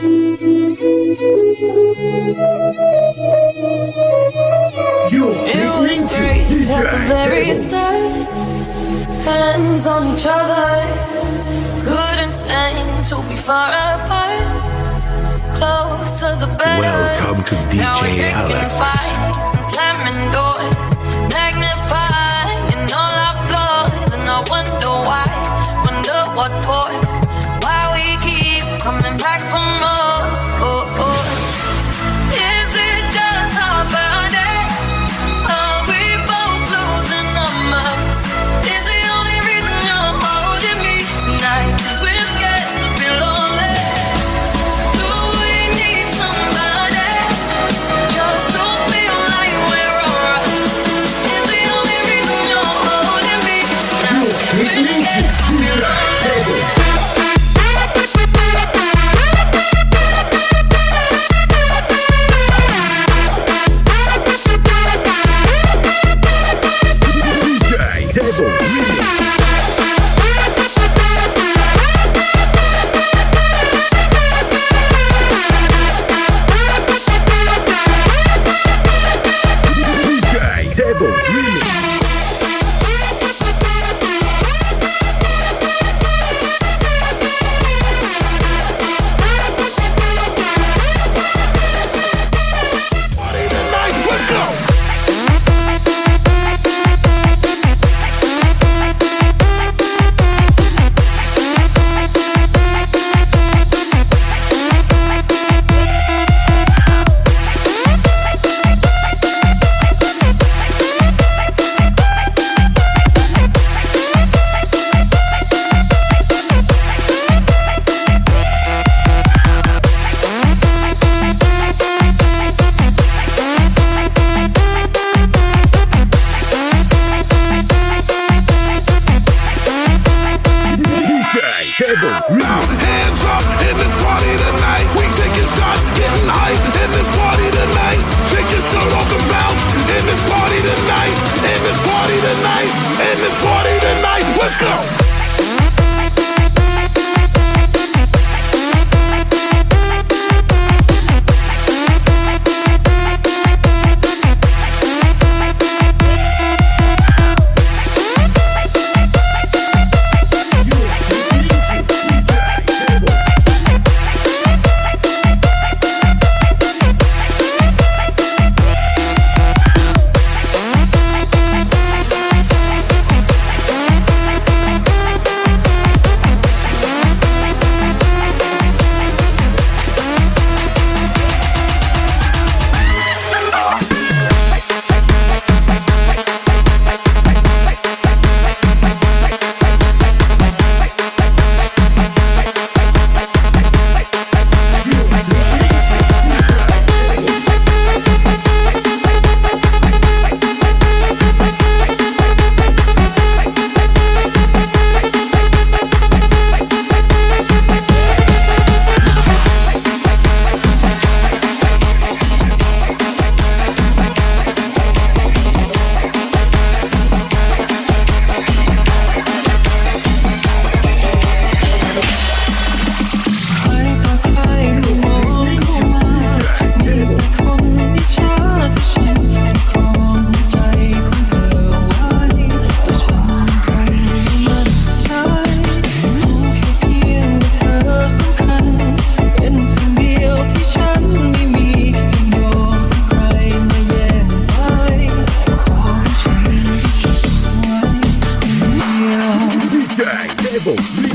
At the very start, hands on each other, couldn't stand to be far apart. Closer the better. Welcome to Now we're DJ picking Alex. fights and slamming doors, magnifying all our flaws, and I wonder why, wonder what for, why we keep coming back for more. Is it just our bodies? Are we both losing our minds? Is the only reason you're holding me tonight? 'Cause we're scared to be lonely. Do we need somebody just to feel like we're alright? Is the only reason you're holding me tonight? 'Cause we're scared to be lonely. Hands up in this party tonight. We taking shots, getting hyped in this party tonight. Take your shirt off and bounce in this party tonight. In this party tonight. In this party tonight. Let's go. DJ Devil.